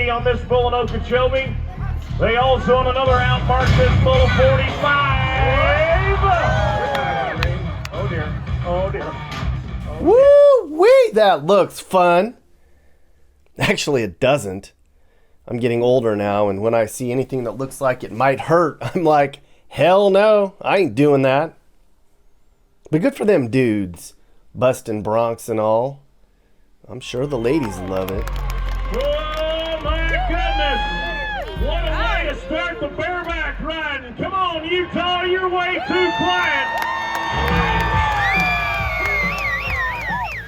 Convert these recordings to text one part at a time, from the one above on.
50 on this bull in Okeechobee. They also on another outmark this bull 45. Oh dear, oh dear. Woo-wee, that looks fun. Actually, it doesn't. I'm getting older now, and when I see anything that looks like it might hurt, I'm like, hell no, I ain't doing that. But good for them dudes, busting broncs and all. I'm sure the ladies love it. Oh my goodness! What a way to start the bareback riding. Come on, Utah, you're way too quiet.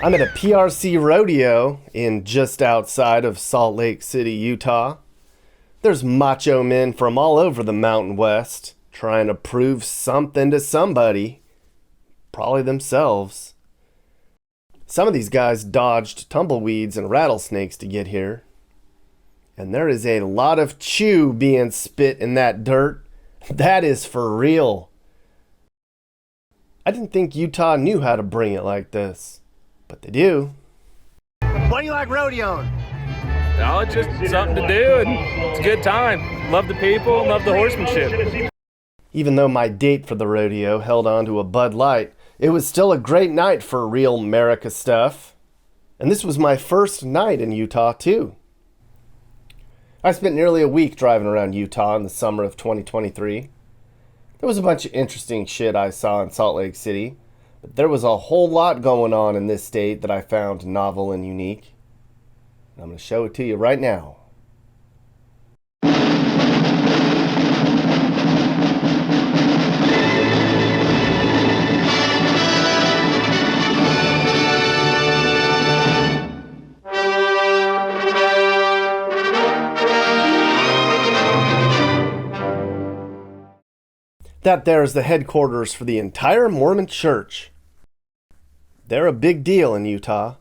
I'm at a PRC rodeo in just outside of Salt Lake City, Utah. There's macho men from all over the Mountain West trying to prove something to somebody, probably themselves. Some of these guys dodged tumbleweeds and rattlesnakes to get here. And there is a lot of chew being spit in that dirt. That is for real. I didn't think Utah knew how to bring it like this. But they do. Why do you like rodeoing? No, it's just something to do, and it's a good time. Love the people, love the horsemanship. Even though my date for the rodeo held on to a Bud Light, it was still a great night for real America stuff. And this was my first night in Utah, too. I spent nearly a week driving around Utah in the summer of 2023. There was a bunch of interesting shit I saw in Salt Lake City. But there was a whole lot going on in this state that I found novel and unique. I'm going to show it to you right now. That there is the headquarters for the entire Mormon Church. They're a big deal in Utah.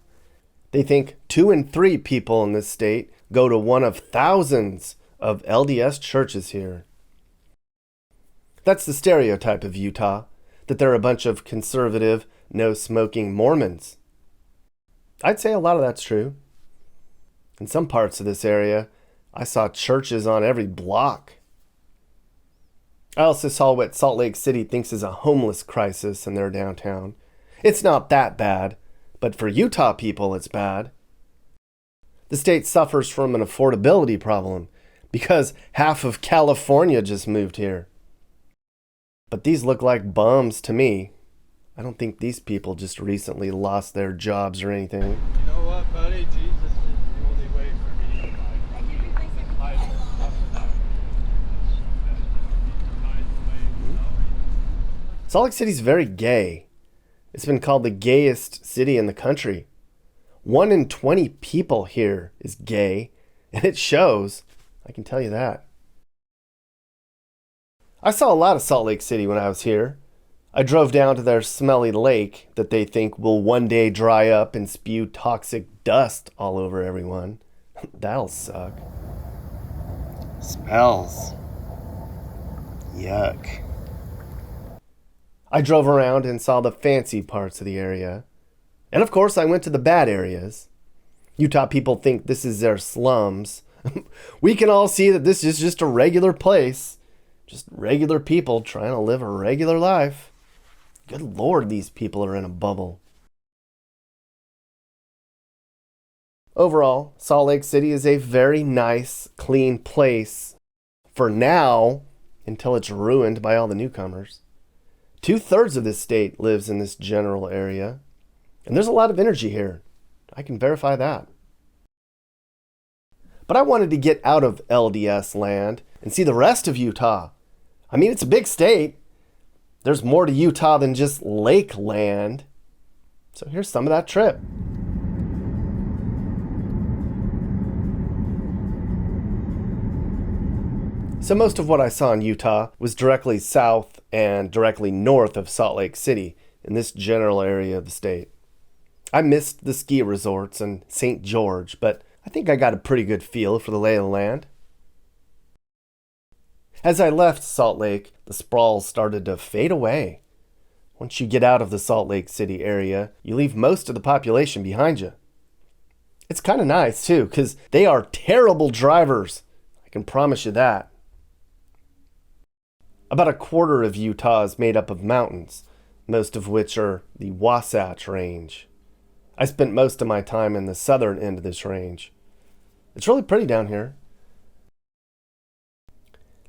They think 2 in 3 people in this state go to one of thousands of LDS churches here. That's the stereotype of Utah, that they're a bunch of conservative, no-smoking Mormons. I'd say a lot of that's true. In some parts of this area, I saw churches on every block. I also saw what Salt Lake City thinks is a homeless crisis in their downtown. It's not that bad, but for Utah people, it's bad. The state suffers from an affordability problem because half of California just moved here. But these look like bums to me. I don't think these people just recently lost their jobs or anything. You know what, buddy? Jesus is the only way for me to find. Salt Lake City's very gay. It's been called the gayest city in the country. 1 in 20 people here is gay, and it shows. I can tell you that. I saw a lot of Salt Lake City when I was here. I drove down to their smelly lake that they think will one day dry up and spew toxic dust all over everyone. That'll suck. Smells. Yuck. I drove around and saw the fancy parts of the area. And of course, I went to the bad areas. Utah people think this is their slums. We can all see that this is just a regular place. Just regular people trying to live a regular life. Good Lord, these people are in a bubble. Overall, Salt Lake City is a very nice, clean place. For now, until it's ruined by all the newcomers. 2/3 of this state lives in this general area. And there's a lot of energy here. I can verify that. But I wanted to get out of LDS land and see the rest of Utah. I mean, it's a big state. There's more to Utah than just lake land. So here's some of that trip. So most of what I saw in Utah was directly south and directly north of Salt Lake City in this general area of the state. I missed the ski resorts and St. George, but I think I got a pretty good feel for the lay of the land. As I left Salt Lake, the sprawl started to fade away. Once you get out of the Salt Lake City area, you leave most of the population behind you. It's kind of nice too, because they are terrible drivers. I can promise you that. About a quarter of Utah is made up of mountains, most of which are the Wasatch Range. I spent most of my time in the southern end of this range. It's really pretty down here.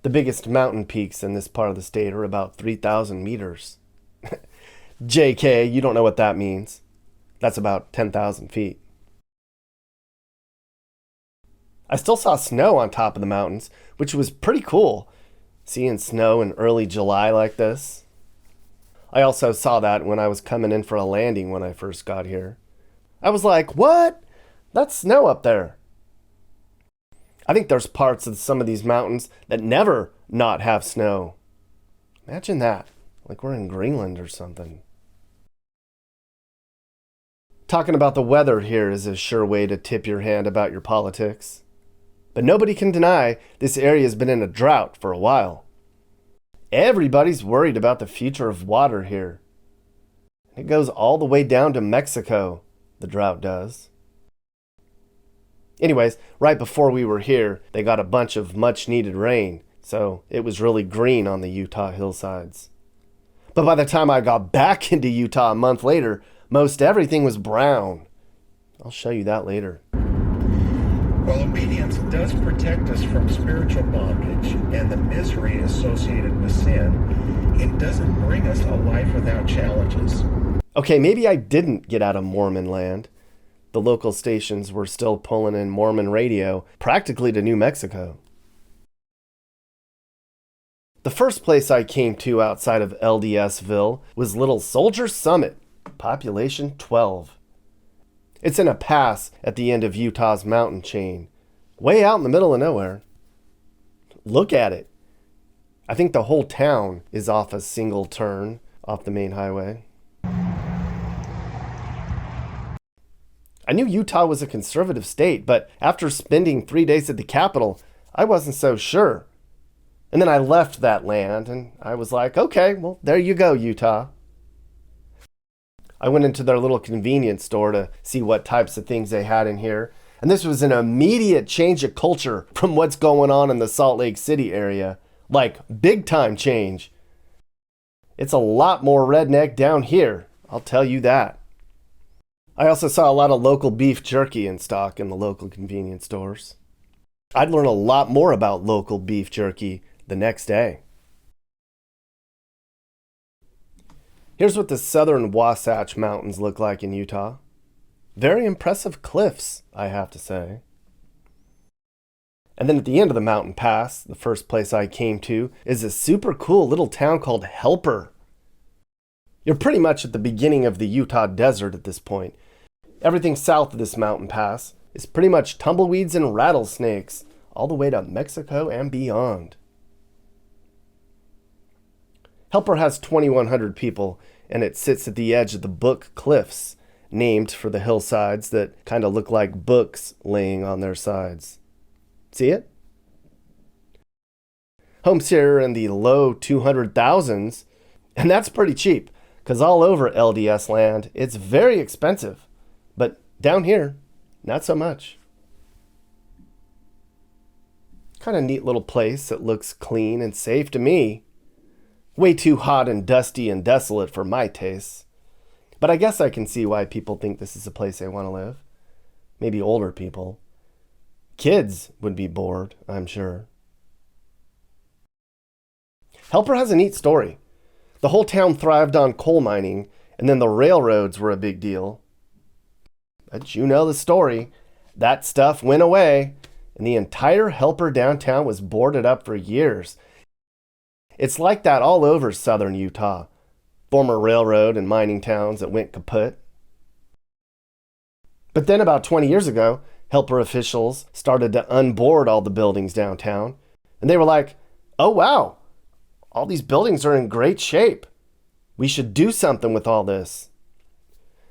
The biggest mountain peaks in this part of the state are about 3,000 meters. JK, you don't know what that means. That's about 10,000 feet. I still saw snow on top of the mountains, which was pretty cool. Seeing snow in early July like this. I also saw that when I was coming in for a landing when I first got here. I was like, what? That's snow up there. I think there's parts of some of these mountains that never not have snow. Imagine that. Like we're in Greenland or something. Talking about the weather here is a sure way to tip your hand about your politics. But nobody can deny this area has been in a drought for a while. Everybody's worried about the future of water here. It goes all the way down to Mexico, the drought does. Anyways, right before we were here, they got a bunch of much needed rain, so it was really green on the Utah hillsides. But by the time I got back into Utah a month later, most everything was brown. I'll show you that later. While obedience does protect us from spiritual bondage and the misery associated with sin, it doesn't bring us a life without challenges. Okay, maybe I didn't get out of Mormon land. The local stations were still pulling in Mormon radio, practically to New Mexico. The first place I came to outside of LDSville was Little Soldier Summit, population 12. It's in a pass at the end of Utah's mountain chain, way out in the middle of nowhere. Look at it. I think the whole town is off a single turn off the main highway. I knew Utah was a conservative state, but after spending 3 days at the Capitol, I wasn't so sure. And then I left that land, and I was like, okay, well, there you go, Utah. I went into their little convenience store to see what types of things they had in here. And this was an immediate change of culture from what's going on in the Salt Lake City area. Like, big time change. It's a lot more redneck down here, I'll tell you that. I also saw a lot of local beef jerky in stock in the local convenience stores. I'd learn a lot more about local beef jerky the next day. Here's what the southern Wasatch Mountains look like in Utah. Very impressive cliffs, I have to say. And then at the end of the mountain pass, the first place I came to is a super cool little town called Helper. You're pretty much at the beginning of the Utah desert at this point. Everything south of this mountain pass is pretty much tumbleweeds and rattlesnakes, all the way to Mexico and beyond. Helper has 2,100 people, and it sits at the edge of the Book Cliffs, named for the hillsides that kind of look like books laying on their sides. See it? Homes here are in the low 200,000s, and that's pretty cheap, because all over LDS land, it's very expensive. But down here, not so much. Kind of neat little place that looks clean and safe to me. Way too hot and dusty and desolate for my tastes. But I guess I can see why people think this is a place they want to live. Maybe older people. Kids would be bored, I'm sure. Helper has a neat story. The whole town thrived on coal mining, and then the railroads were a big deal. But you know the story. That stuff went away, and the entire Helper downtown was boarded up for years. It's like that all over southern Utah. Former railroad and mining towns that went kaput. But then about 20 years ago, Helper officials started to unboard all the buildings downtown. And they were like, oh wow, all these buildings are in great shape. We should do something with all this.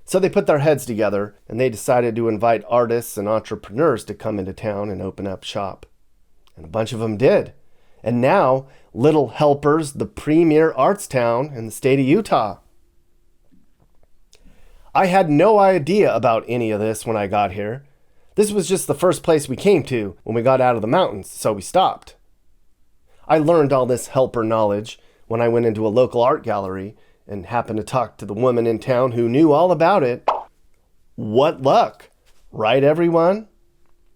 So they put their heads together and they decided to invite artists and entrepreneurs to come into town and open up shop. And a bunch of them did. And now, Little Helper's the premier arts town in the state of Utah. I had no idea about any of this when I got here. This was just the first place we came to when we got out of the mountains, so we stopped. I learned all this helper knowledge when I went into a local art gallery and happened to talk to the woman in town who knew all about it. What luck, right everyone?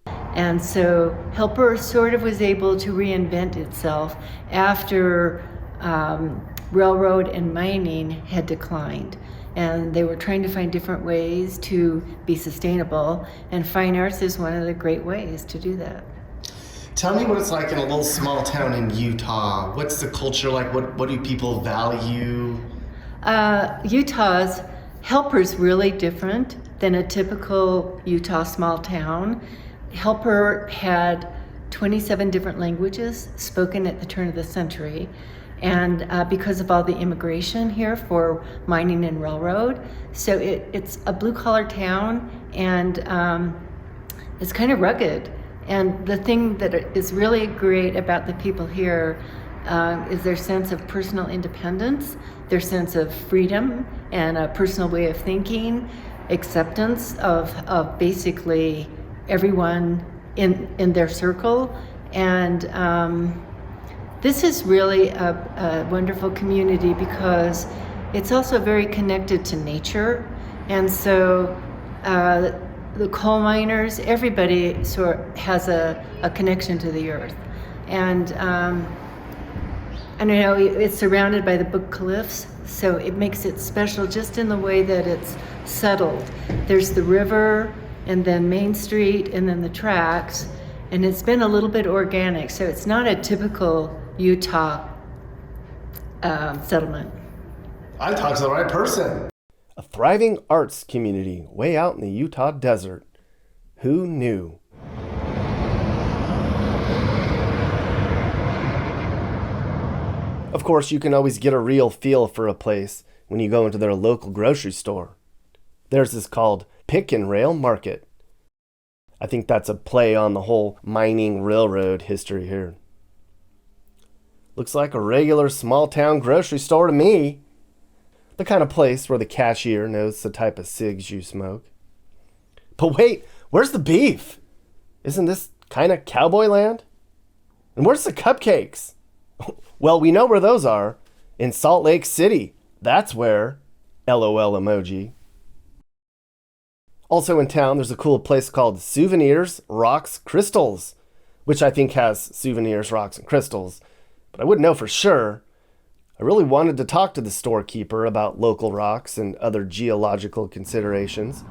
And so Helper sort of was able to reinvent itself after railroad and mining had declined. And they were trying to find different ways to be sustainable, and fine arts is one of the great ways to do that. Tell me what it's like in a little small town in Utah. What's the culture like? What do people value? Utah's Helper's really different than a typical Utah small town. Helper had 27 different languages spoken at the turn of the century. And because of all the immigration here for mining and railroad, so it's a blue-collar town, and it's kind of rugged. And the thing that is really great about the people here is their sense of personal independence, their sense of freedom and a personal way of thinking, acceptance of basically everyone in their circle. And this is really a wonderful community because it's also very connected to nature. And so the coal miners, everybody sort of has a connection to the earth. And you know, it's surrounded by the Book Cliffs, so it makes it special just in the way that it's settled. There's the river, and then Main Street, and then the tracks, and it's been a little bit organic, so it's not a typical Utah settlement. I talked to the right person. A thriving arts community way out in the Utah desert. Who knew? Of course, you can always get a real feel for a place when you go into their local grocery store. Theirs is called Pick and Rail Market. I think that's a play on the whole mining railroad history here. Looks like a regular small town grocery store to me. The kind of place where the cashier knows the type of cigs you smoke. But wait, where's the beef? Isn't this kind of cowboy land? And where's the cupcakes? Well, we know where those are. In Salt Lake City. That's where. LOL emoji. Also in town, there's a cool place called Souvenirs, Rocks, Crystals, which I think has souvenirs, rocks, and crystals. But I wouldn't know for sure. I really wanted to talk to the storekeeper about local rocks and other geological considerations,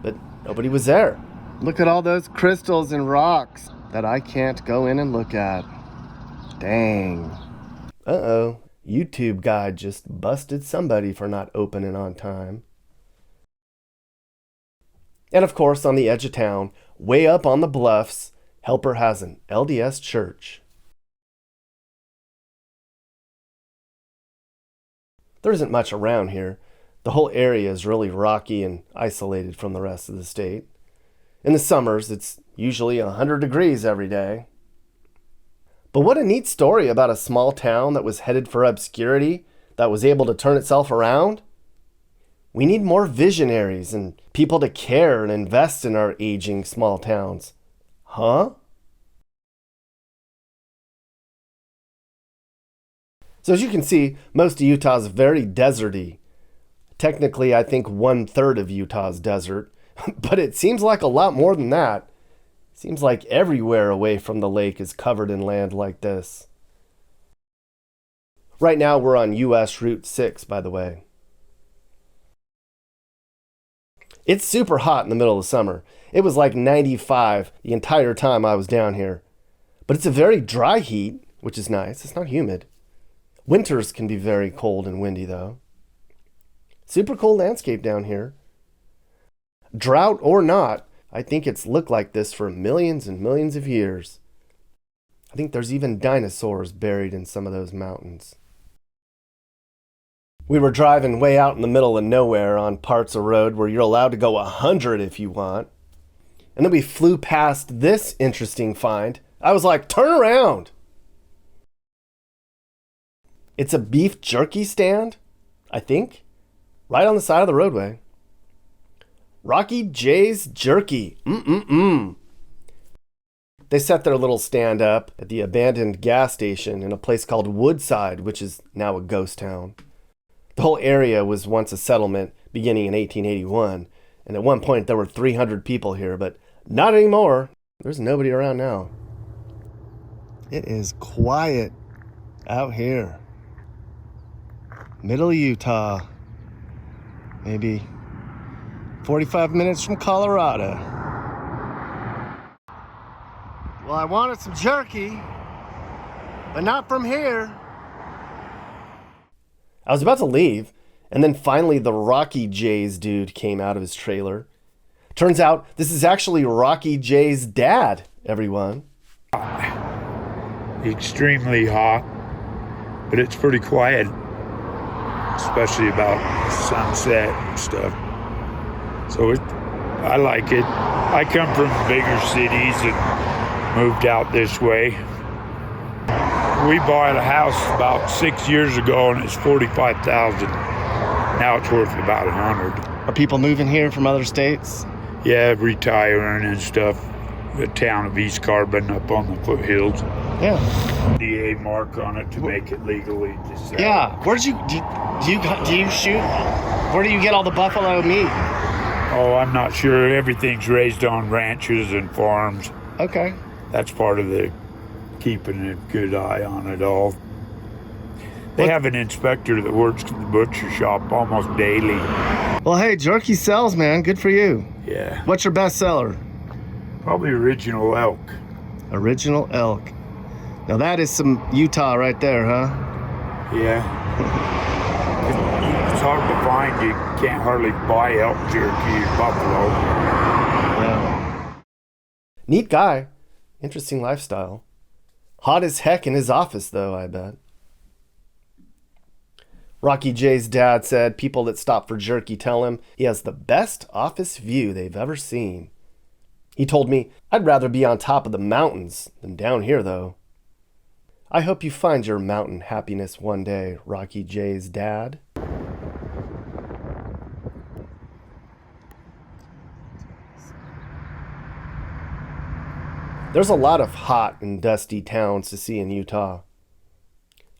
but nobody was there. Look at all those crystals and rocks that I can't go in and look at. Dang. Uh-oh. YouTube guide just busted somebody for not opening on time. And of course, on the edge of town, way up on the bluffs, Helper has an LDS church. There isn't much around here. The whole area is really rocky and isolated from the rest of the state. In the summers, it's usually 100 degrees every day. But what a neat story about a small town that was headed for obscurity, that was able to turn itself around. We need more visionaries and people to care and invest in our aging small towns. Huh? So as you can see, most of Utah is very deserty. Technically, I think 1/3 of Utah is desert, but it seems like a lot more than that. Seems like everywhere away from the lake is covered in land like this. Right now we're on US Route 6, by the way. It's super hot in the middle of summer. It was like 95 the entire time I was down here. But it's a very dry heat, which is nice. It's not humid. Winters can be very cold and windy, though. Super cool landscape down here. Drought or not, I think it's looked like this for millions and millions of years. I think there's even dinosaurs buried in some of those mountains. We were driving way out in the middle of nowhere on parts of road where you're allowed to go 100 if you want. And then we flew past this interesting find. I was like, turn around! It's a beef jerky stand, I think, right on the side of the roadway. Rocky J's Jerky. They set their little stand up at the abandoned gas station in a place called Woodside, which is now a ghost town. The whole area was once a settlement beginning in 1881, and at one point there were 300 people here, but not anymore. There's nobody around now. It is quiet out here. Middle Utah. Maybe 45 minutes from Colorado. Well, I wanted some jerky, but not from here. I was about to leave, and then finally the Rocky J's dude came out of his trailer. Turns out this is actually Rocky J's dad, everyone. Extremely hot, but it's pretty quiet, especially about sunset and stuff. So I like it. I come from bigger cities and moved out this way. We bought a house about 6 years ago and it's $45,000. Now it's worth about $100. Are people moving here from other states? Yeah, retiring and stuff. The town of East Carbon up on the foothills. Yeah. DA mark on it to make it legally to sell. Yeah. Where do you shoot? Where do you get all the buffalo meat? Oh, I'm not sure. Everything's raised on ranches and farms. Okay. That's part of the keeping a good eye on it all. They have an inspector that works at the butcher shop almost daily. Well, hey, jerky sells, man. Good for you. Yeah. What's your best seller? Probably original elk. Original elk. Now that is some Utah right there, huh? Yeah. It's hard to find. You can't hardly buy elk jerky or buffalo. Yeah. Neat guy. Interesting lifestyle. Hot as heck in his office, though, I bet. Rocky J's dad said people that stop for jerky tell him he has the best office view they've ever seen. He told me, I'd rather be on top of the mountains than down here, though. I hope you find your mountain happiness one day, Rocky J's dad. There's a lot of hot and dusty towns to see in Utah.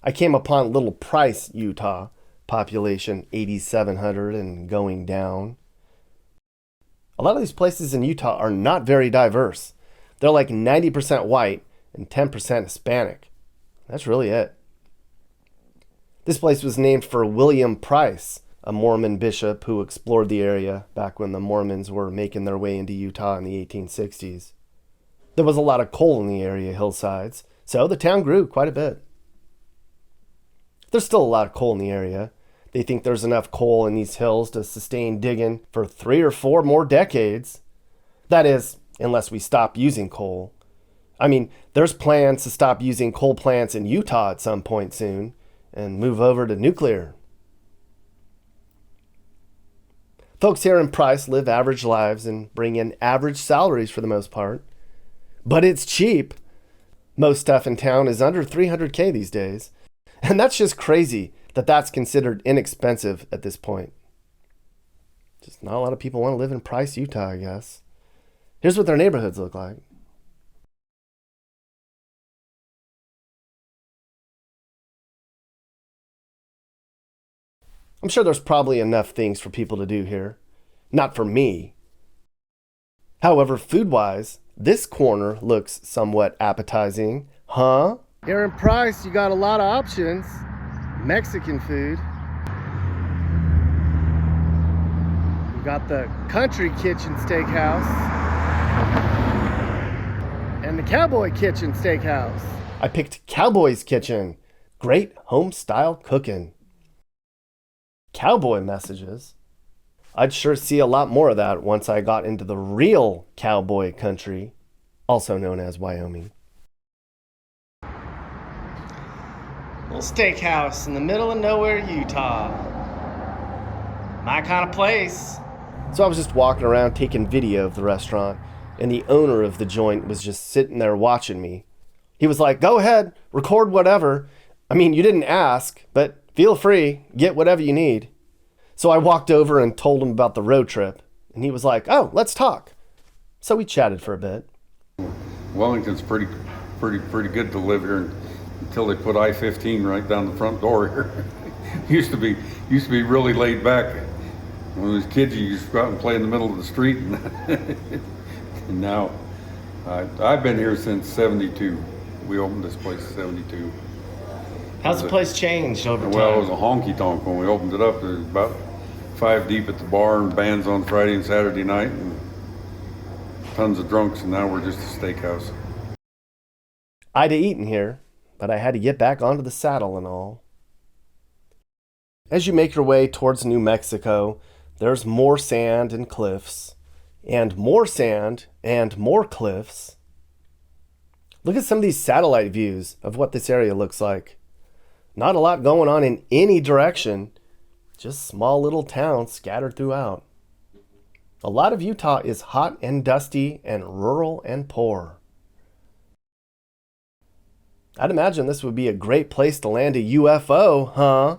I came upon Little Price, Utah, population 8,700 and going down. A lot of these places in Utah are not very diverse. They're like 90% white and 10% Hispanic. That's really it. This place was named for William Price, a Mormon bishop who explored the area back when the Mormons were making their way into Utah in the 1860s. There was a lot of coal in the area hillsides, so the town grew quite a bit. There's still a lot of coal in the area. They think there's enough coal in these hills to sustain digging for 3 or 4 more decades. That is, unless we stop using coal. I mean, there's plans to stop using coal plants in Utah at some point soon and move over to nuclear. Folks here in Price live average lives and bring in average salaries for the most part. But it's cheap. Most stuff in town is under $300K these days. And that's just crazy that that's considered inexpensive at this point. Just not a lot of people want to live in Price, Utah, I guess. Here's what their neighborhoods look like. I'm sure there's probably enough things for people to do here. Not for me. However, food-wise, this corner looks somewhat appetizing. Huh? Here in Price, you got a lot of options. Mexican food. We got the Country Kitchen Steakhouse and the Cowboy Kitchen Steakhouse. I picked Cowboy's Kitchen. Great home-style cooking. Cowboy messages. I'd sure see a lot more of that once I got into the real cowboy country, also known as Wyoming. Little steakhouse in the middle of nowhere, Utah. My kind of place. So I was just walking around taking video of the restaurant, and the owner of the joint was just sitting there watching me. He was like, go ahead, record whatever. I mean, you didn't ask, but feel free, get whatever you need. So I walked over and told him about the road trip, and he was like, oh, let's talk. So we chatted for a bit. Wellington's pretty good to live here until they put I-15 right down the front door here. used to be really laid back. When we was kids, you used to go out and play in the middle of the street, and now I've been here since '72. We opened this place in '72. How's the place changed over time? Well, it was a honky tonk when we opened it up. There was about 5 deep at the bar and bands on Friday and Saturday night and tons of drunks, and now we're just a steakhouse. I'd have eaten here, but I had to get back onto the saddle and all. As you make your way towards New Mexico, there's more sand and cliffs, and more sand and more cliffs. Look at some of these satellite views of what this area looks like. Not a lot going on in any direction, just small little towns scattered throughout. A lot of Utah is hot and dusty and rural and poor. I'd imagine this would be a great place to land a UFO, huh?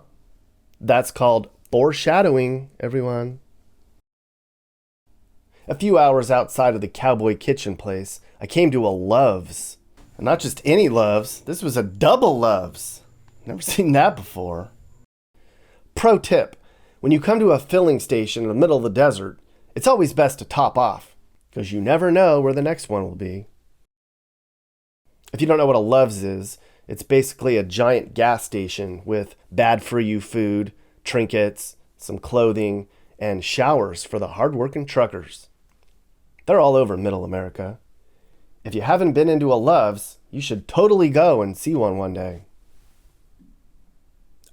That's called foreshadowing, everyone. A few hours outside of the Cowboy Kitchen place, I came to a Love's. And not just any Love's, this was a double Love's. Never seen that before. Pro tip, when you come to a filling station in the middle of the desert, it's always best to top off, because you never know where the next one will be. If you don't know what a Love's is, it's basically a giant gas station with bad-for-you food, trinkets, some clothing, and showers for the hard-working truckers. They're all over Middle America. If you haven't been into a Love's, you should totally go and see one day.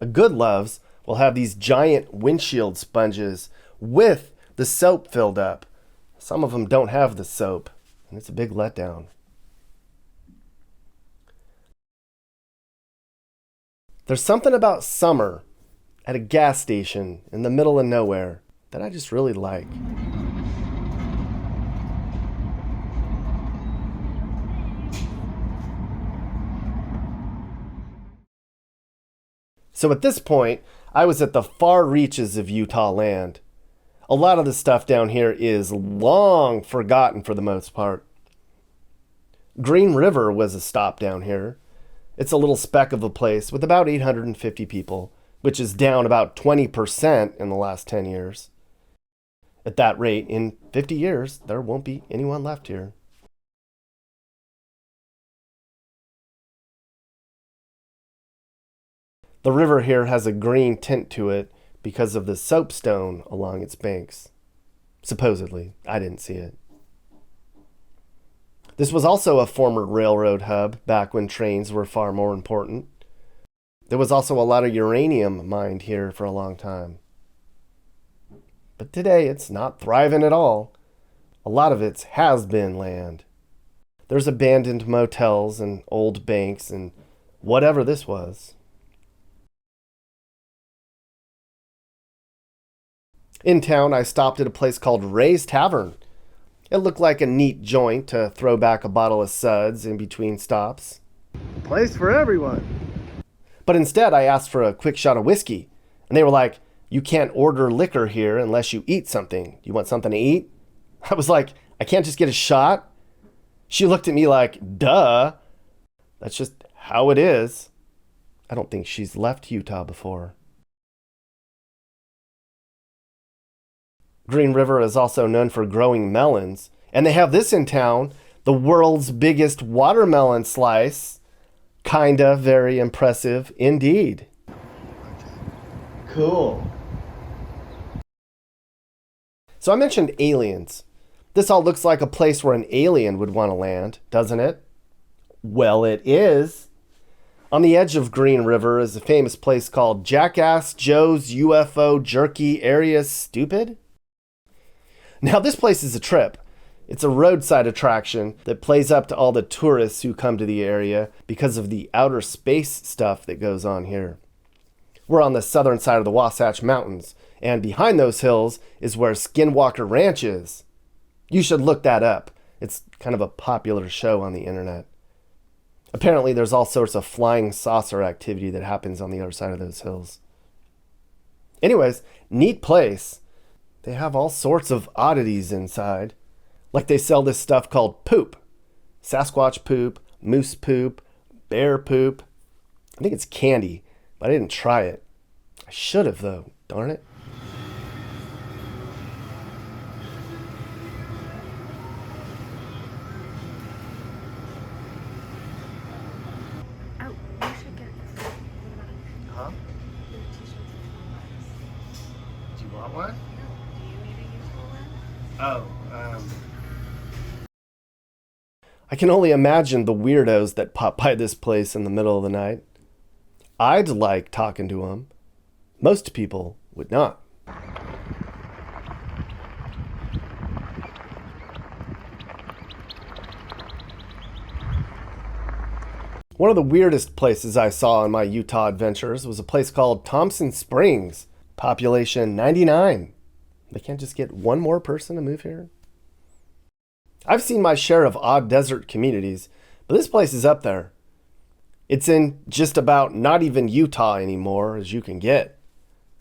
A good Love's will have these giant windshield sponges with the soap filled up. Some of them don't have the soap, and it's a big letdown. There's something about summer at a gas station in the middle of nowhere that I just really like. So at this point, I was at the far reaches of Utah land. A lot of the stuff down here is long forgotten for the most part. Green River was a stop down here. It's a little speck of a place with about 850 people, which is down about 20% in the last 10 years. At that rate, in 50 years, there won't be anyone left here. The river here has a green tint to it because of the soapstone along its banks. Supposedly, I didn't see it. This was also a former railroad hub back when trains were far more important. There was also a lot of uranium mined here for a long time. But today it's not thriving at all. A lot of it's has-been land. There's abandoned motels and old banks and whatever this was. In town, I stopped at a place called Ray's Tavern. It looked like a neat joint to throw back a bottle of suds in between stops. Place for everyone. But instead, I asked for a quick shot of whiskey. And they were like, "You can't order liquor here unless you eat something. You want something to eat?" I was like, "I can't just get a shot?" She looked at me like, "Duh. That's just how it is." I don't think she's left Utah before. Green River is also known for growing melons, and they have this in town, the world's biggest watermelon slice. Kinda very impressive indeed. Cool. So I mentioned aliens. This all looks like a place where an alien would want to land, doesn't it? Well, it is. On the edge of Green River is a famous place called Jackass Joe's UFO Jerky Area Stupid. Now, this place is a trip. It's a roadside attraction that plays up to all the tourists who come to the area because of the outer space stuff that goes on here. We're on the southern side of the Wasatch Mountains, and behind those hills is where Skinwalker Ranch is. You should look that up. It's kind of a popular show on the internet. Apparently, there's all sorts of flying saucer activity that happens on the other side of those hills. Anyways, neat place. They have all sorts of oddities inside. Like they sell this stuff called poop. Sasquatch poop, moose poop, bear poop. I think it's candy, but I didn't try it. I should have, though. Darn it. Oh, you should get this. Huh? Do you want one? Do you need a useful one? Oh, I can only imagine the weirdos that pop by this place in the middle of the night. I'd like talking to them. Most people would not. One of the weirdest places I saw in my Utah adventures was a place called Thompson Springs, population 99. They can't just get one more person to move here? I've seen my share of odd desert communities, but this place is up there. It's in just about not even Utah anymore as you can get.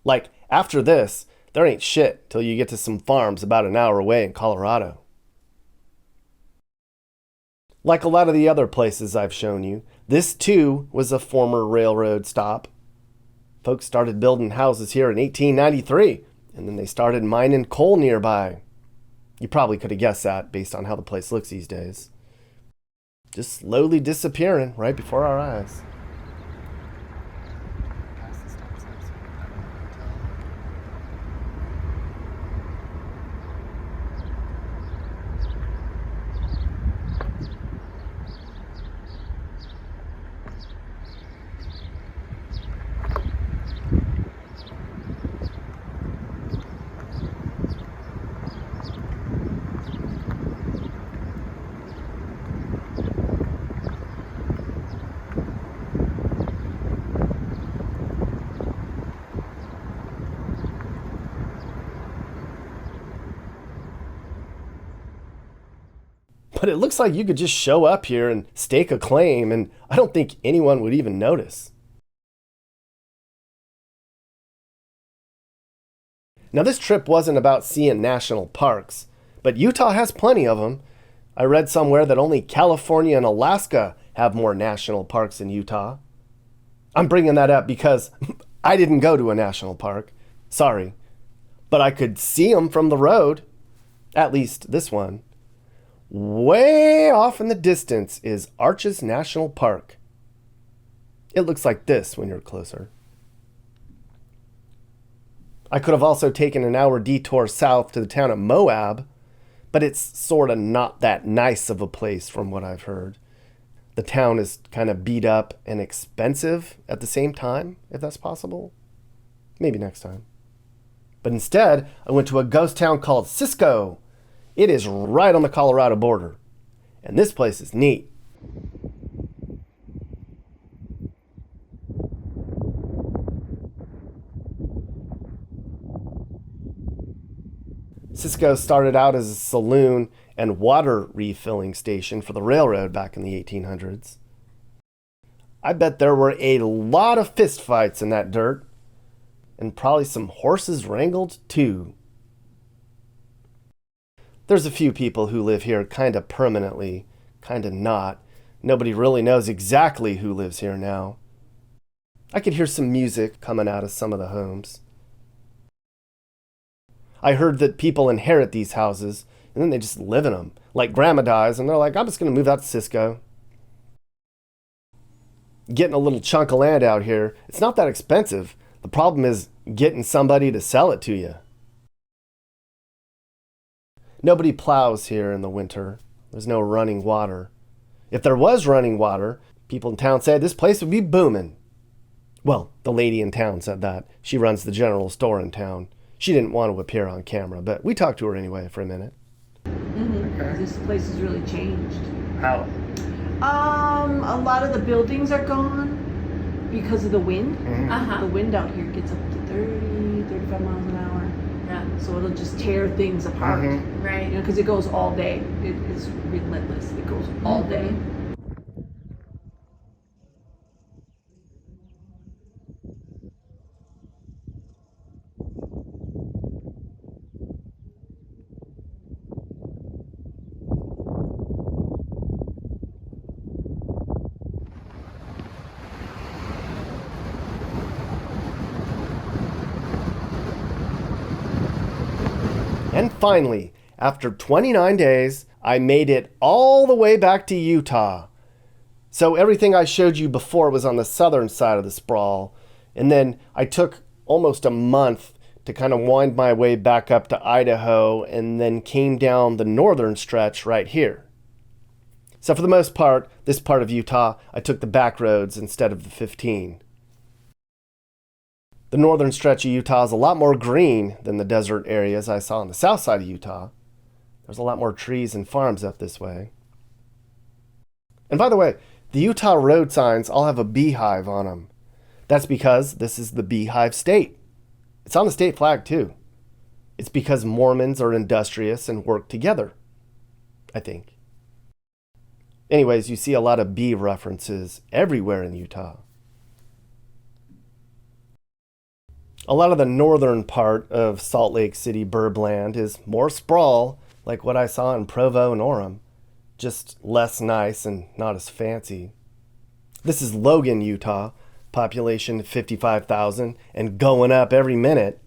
Like, after this, there ain't shit till you get to some farms about an hour away in Colorado. Like a lot of the other places I've shown you, this too was a former railroad stop. Folks started building houses here in 1893, and then they started mining coal nearby. You probably could have guessed that based on how the place looks these days. Just slowly disappearing right before our eyes. But it looks like you could just show up here and stake a claim, and I don't think anyone would even notice. Now, this trip wasn't about seeing national parks, but Utah has plenty of them. I read somewhere that only California and Alaska have more national parks than Utah. I'm bringing that up because I didn't go to a national park. Sorry. But I could see them from the road. At least this one. Way off in the distance is Arches National Park. It looks like this when you're closer. I could have also taken an hour detour south to the town of Moab, but it's sort of not that nice of a place from what I've heard. The town is kind of beat up and expensive at the same time, if that's possible. Maybe next time. But instead, I went to a ghost town called Cisco. It is right on the Colorado border. And this place is neat. Cisco started out as a saloon and water refilling station for the railroad back in the 1800s. I bet there were a lot of fistfights in that dirt, and probably some horses wrangled too. There's a few people who live here kind of permanently, kind of not. Nobody really knows exactly who lives here now. I could hear some music coming out of some of the homes. I heard that people inherit these houses, and then they just live in them. Like grandma dies, and they're like, I'm just going to move out to Cisco. Getting a little chunk of land out here, it's not that expensive. The problem is getting somebody to sell it to you. Nobody plows here in the winter. There's no running water. If there was running water, people in town said this place would be booming. Well, the lady in town said that. She runs the general store in town. She didn't want to appear on camera, but we talked to her anyway for a minute. Okay. This place has really changed. How? A lot of the buildings are gone because of the wind. Uh-huh. The wind out here gets up to 30, 35 miles an hour. Yeah. So it'll just tear things apart. Right. You know, because it goes all day. It is relentless. It goes all day. And finally, after 29 days, I made it all the way back to Utah. So everything I showed you before was on the southern side of the sprawl, and then I took almost a month to kind of wind my way back up to Idaho, and then came down the northern stretch right here. So for the most part, this part of Utah, I took the back roads instead of the 15. The northern stretch of Utah is a lot more green than the desert areas I saw on the south side of Utah. There's a lot more trees and farms up this way. And by the way, the Utah road signs all have a beehive on them. That's because this is the beehive state. It's on the state flag too. It's because Mormons are industrious and work together, I think. Anyways, you see a lot of bee references everywhere in Utah. A lot of the northern part of Salt Lake City burbland is more sprawl, like what I saw in Provo and Orem, just less nice and not as fancy. This is Logan, Utah, population 55,000 and going up every minute.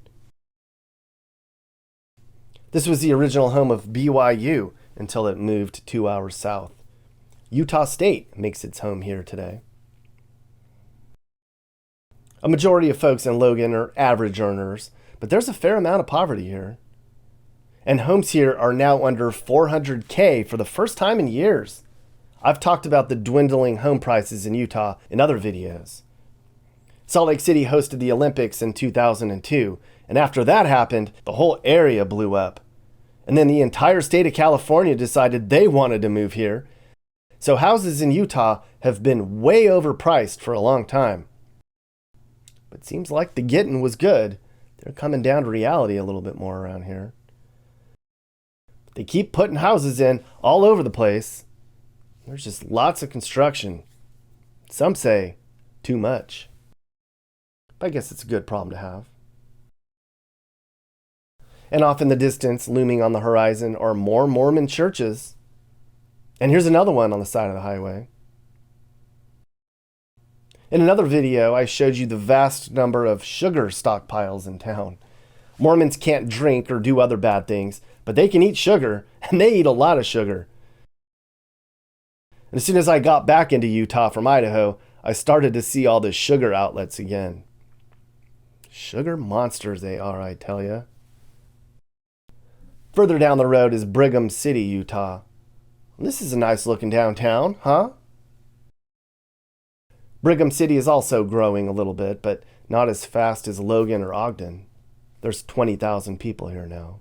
This was the original home of BYU until it moved 2 hours south. Utah State makes its home here today. A majority of folks in Logan are average earners, but there's a fair amount of poverty here. And homes here are now under $400K for the first time in years. I've talked about the dwindling home prices in Utah in other videos. Salt Lake City hosted the Olympics in 2002, and after that happened, the whole area blew up. And then the entire state of California decided they wanted to move here. So houses in Utah have been way overpriced for a long time. But it seems like the getting was good. They're coming down to reality a little bit more around here. They keep putting houses in all over the place. There's just lots of construction. Some say too much. But I guess it's a good problem to have. And off in the distance, looming on the horizon, are more Mormon churches. And here's another one on the side of the highway. In another video, I showed you the vast number of sugar stockpiles in town. Mormons can't drink or do other bad things, but they can eat sugar, and they eat a lot of sugar. And as soon as I got back into Utah from Idaho, I started to see all the sugar outlets again. Sugar monsters they are, I tell ya. Further down the road is Brigham City, Utah. This is a nice looking downtown, huh? Brigham City is also growing a little bit, but not as fast as Logan or Ogden. There's 20,000 people here now.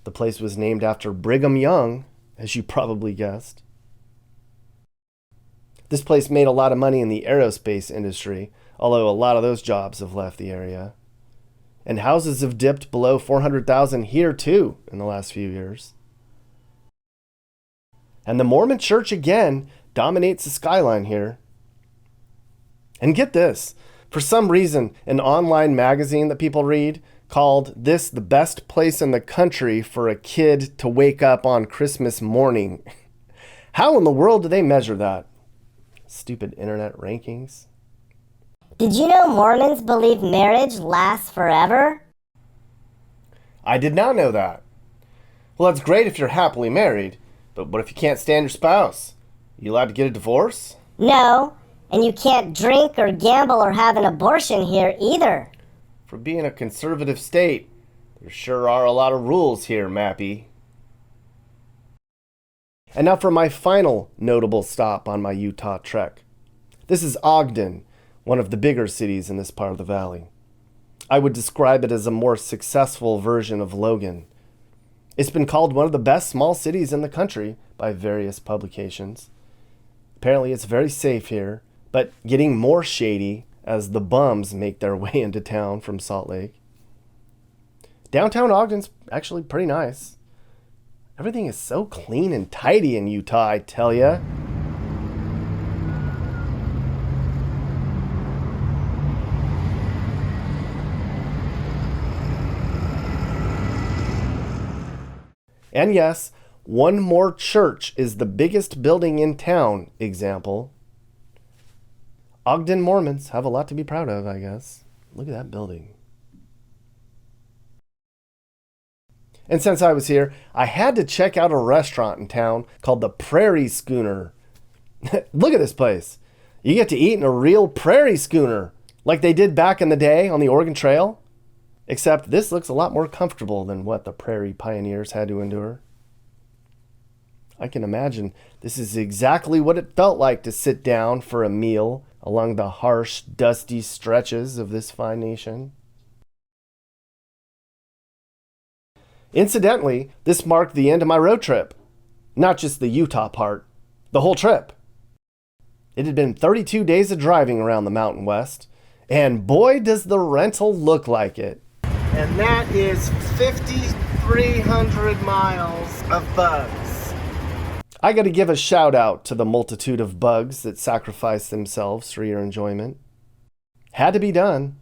The place was named after Brigham Young, as you probably guessed. This place made a lot of money in the aerospace industry, although a lot of those jobs have left the area. And houses have dipped below 400,000 here too in the last few years. And the Mormon Church again dominates the skyline here. And get this, for some reason, an online magazine that people read called this the best place in the country for a kid to wake up on Christmas morning. How in the world do they measure that? Stupid internet rankings. Did you know Mormons believe marriage lasts forever? I did not know that. Well, that's great if you're happily married, but what if you can't stand your spouse? You allowed to get a divorce? No, and you can't drink or gamble or have an abortion here either. For being a conservative state, there sure are a lot of rules here, Mappy. And now for my final notable stop on my Utah trek. This is Ogden, one of the bigger cities in this part of the valley. I would describe it as a more successful version of Logan. It's been called one of the best small cities in the country by various publications. Apparently it's very safe here, but getting more shady as the bums make their way into town from Salt Lake. Downtown Ogden's actually pretty nice. Everything is so clean and tidy in Utah, I tell ya. And yes, one more church is the biggest building in town example. Ogden Mormons have a lot to be proud of, I guess. Look at that building. And since I was here, I had to check out a restaurant in town called the Prairie Schooner. Look at this place. You get to eat in a real prairie schooner, like they did back in the day on the Oregon Trail. Except this looks a lot more comfortable than what the prairie pioneers had to endure. I can imagine this is exactly what it felt like to sit down for a meal along the harsh, dusty stretches of this fine nation. Incidentally, this marked the end of my road trip. Not just the Utah part, the whole trip. It had been 32 days of driving around the Mountain West, and boy does the rental look like it. And that is 5,300 miles of bugs. I gotta give a shout out to the multitude of bugs that sacrifice themselves for your enjoyment. Had to be done.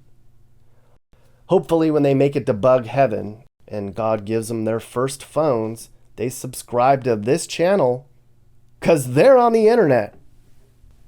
Hopefully when they make it to bug heaven and God gives them their first phones, they subscribe to this channel, 'cause they're on the internet.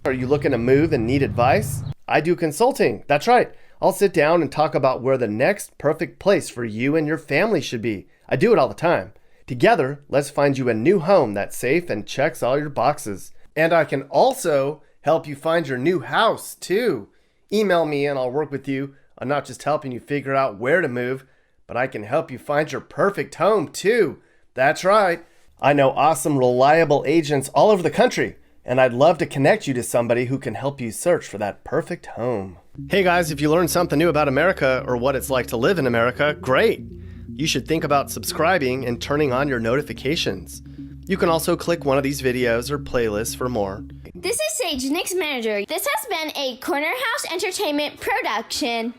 Are you looking to move and need advice? I do consulting. That's right. I'll sit down and talk about where the next perfect place for you and your family should be. I do it all the time. Together, let's find you a new home that's safe and checks all your boxes. And I can also help you find your new house, too. Email me and I'll work with you on not just helping you figure out where to move, but I can help you find your perfect home, too. That's right. I know awesome, reliable agents all over the country, and I'd love to connect you to somebody who can help you search for that perfect home. Hey guys, if you learned something new about America or what it's like to live in America, great. You should think about subscribing and turning on your notifications. You can also click one of these videos or playlists for more. This is Sage, Nick's manager. This has been a Corner House Entertainment production.